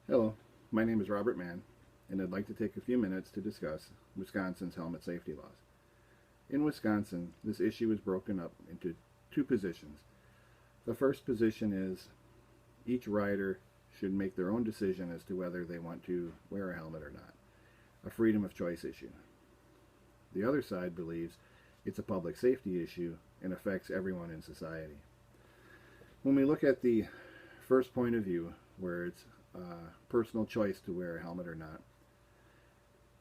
Hello, my name is Robert Mann, and I'd like to take a few minutes to discuss Wisconsin's helmet safety laws. In Wisconsin, this issue is broken up into two positions. The first position is each rider should make their own decision as to whether they want to wear a helmet or not, a freedom of choice issue. The other side believes it's a public safety issue and affects everyone in society. When we look at the first point of view, where it's personal choice to wear a helmet or not,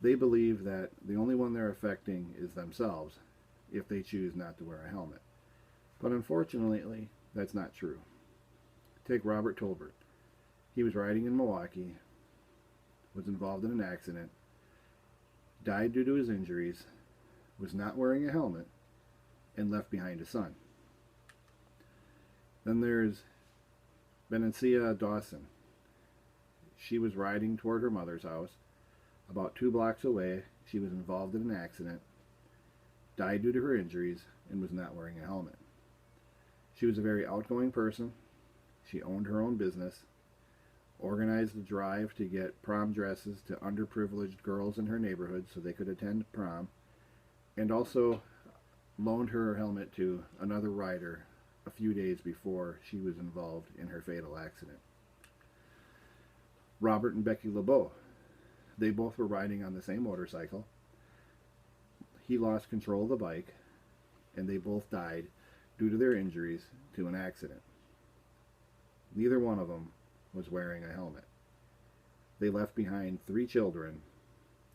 they believe that the only one they're affecting is themselves if they choose not to wear a helmet. But unfortunately, that's not true. Take Robert Tolbert. He was riding in Milwaukee, was involved in an accident, died due to his injuries, was not wearing a helmet, and left behind a son. Then there's Benencia Dawson. She was riding toward her mother's house. About 2 blocks away, she was involved in an accident, died due to her injuries, and was not wearing a helmet. She was a very outgoing person. She owned her own business, organized the drive to get prom dresses to underprivileged girls in her neighborhood so they could attend prom, and also loaned her helmet to another rider a few days before she was involved in her fatal accident. Robert and Becky LeBeau. They both were riding on the same motorcycle. He lost control of the bike, and they both died due to their injuries to an accident. Neither one of them was wearing a helmet. They left behind 3 children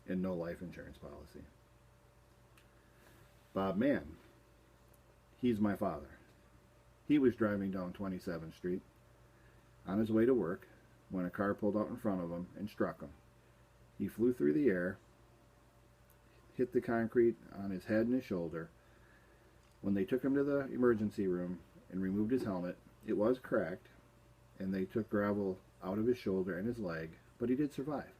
and no life insurance policy. Bob Mann. He's my father. He was driving down 27th Street on his way to work when a car pulled out in front of him and struck him. He flew through the air, hit the concrete on his head and his shoulder. When they took him to the emergency room and removed his helmet, it was cracked, and they took gravel out of his shoulder and his leg, but he did survive.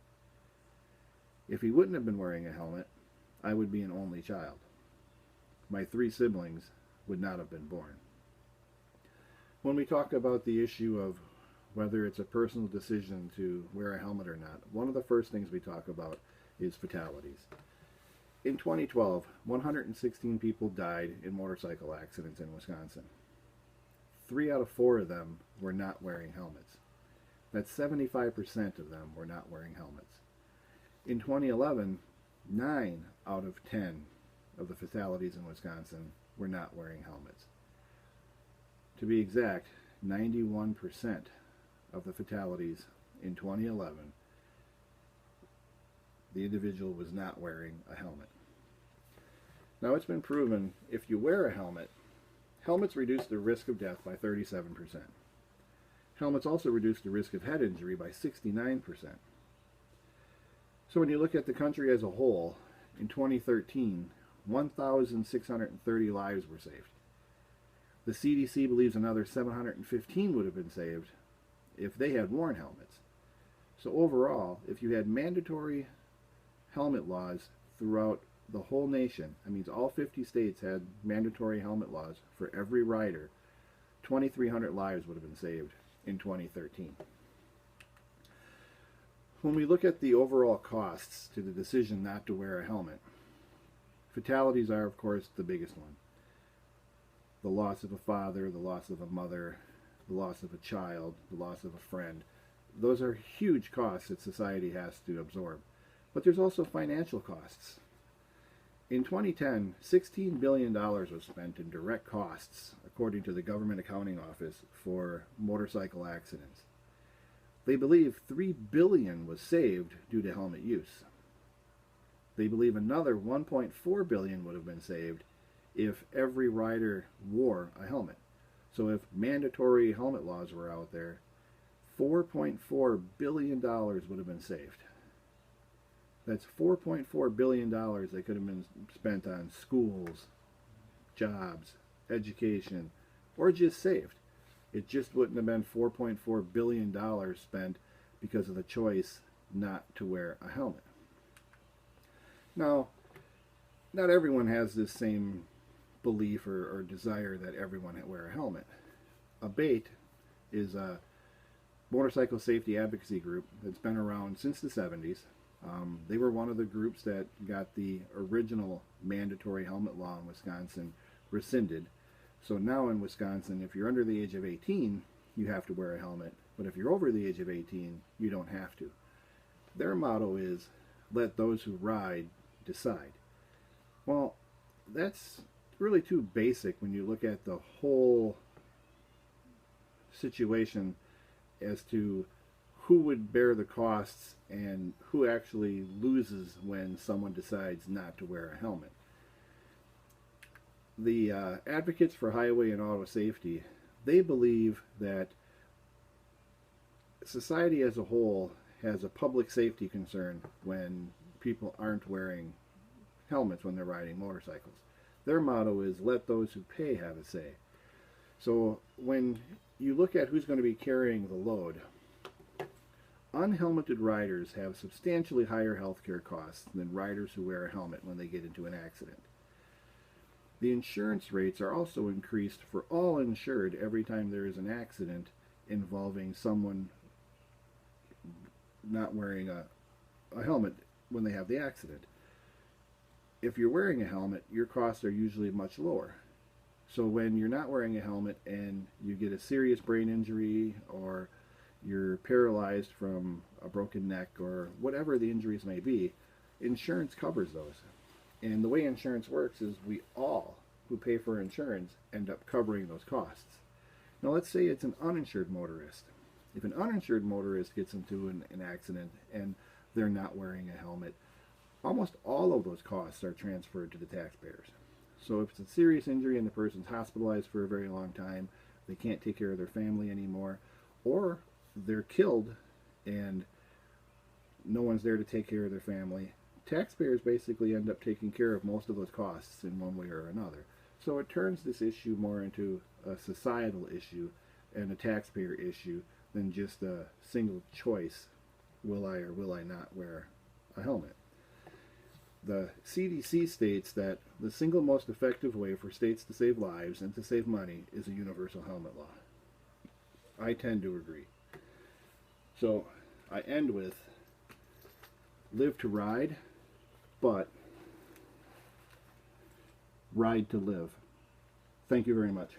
If he wouldn't have been wearing a helmet, I would be an only child. My 3 siblings would not have been born. When we talk about the issue of whether it's a personal decision to wear a helmet or not, one of the first things we talk about is fatalities. In 2012, 116 people died in motorcycle accidents in Wisconsin. 3 out of 4 of them were not wearing helmets. That's 75% of them were not wearing helmets. In 2011, 9 out of 10 of the fatalities in Wisconsin were not wearing helmets. To be exact, 91% of the fatalities in 2011, the individual was not wearing a helmet. Now, it's been proven if you wear a helmet, helmets reduce the risk of death by 37%. Helmets also reduce the risk of head injury by 69%. So when you look at the country as a whole, in 2013, 1,630 lives were saved. The CDC believes another 715 would have been saved if they had worn helmets. So overall, if you had mandatory helmet laws throughout the whole nation, that means all 50 states had mandatory helmet laws for every rider, 2,300 lives would have been saved in 2013. When we look at the overall costs to the decision not to wear a helmet, fatalities are, of course, the biggest one. The loss of a father, the loss of a mother, the loss of a child, the loss of a friend. Those are huge costs that society has to absorb. But there's also financial costs. In 2010, $16 billion was spent in direct costs, according to the Government Accounting Office, for motorcycle accidents. They believe $3 billion was saved due to helmet use. They believe another $1.4 billion would have been saved if every rider wore a helmet. So if mandatory helmet laws were out there, $4.4 billion would have been saved. That's $4.4 billion that could have been spent on schools, jobs, education, or just saved. It just wouldn't have been $4.4 billion spent because of the choice not to wear a helmet. Now, not everyone has this same belief or desire that everyone wear a helmet. ABATE is a motorcycle safety advocacy group that's been around since the 70s. They were one of the groups that got the original mandatory helmet law in Wisconsin rescinded. So now in Wisconsin, if you're under the age of 18, you have to wear a helmet. But if you're over the age of 18, you don't have to. Their motto is, let those who ride decide. Well, that's really too basic when you look at the whole situation as to who would bear the costs and who actually loses when someone decides not to wear a helmet. The advocates for highway and auto safety, they believe that society as a whole has a public safety concern when people aren't wearing helmets when they're riding motorcycles. Their motto is, let those who pay have a say. So when you look at who's going to be carrying the load, unhelmeted riders have substantially higher health care costs than riders who wear a helmet when they get into an accident. The insurance rates are also increased for all insured every time there is an accident involving someone not wearing a helmet when they have the accident. If you're wearing a helmet, your costs are usually much lower. So when you're not wearing a helmet and you get a serious brain injury, or you're paralyzed from a broken neck, or whatever the injuries may be, insurance covers those. And the way insurance works is we all who pay for insurance end up covering those costs. Now let's say it's an uninsured motorist. If an uninsured motorist gets into an accident and they're not wearing a helmet, almost all of those costs are transferred to the taxpayers. So if it's a serious injury and the person's hospitalized for a very long time, they can't take care of their family anymore, or they're killed and no one's there to take care of their family, taxpayers basically end up taking care of most of those costs in one way or another. So it turns this issue more into a societal issue and a taxpayer issue than just a single choice, will I or will I not wear a helmet. The CDC states that the single most effective way for states to save lives and to save money is a universal helmet law. I tend to agree. So I end with, live to ride, but ride to live. Thank you very much.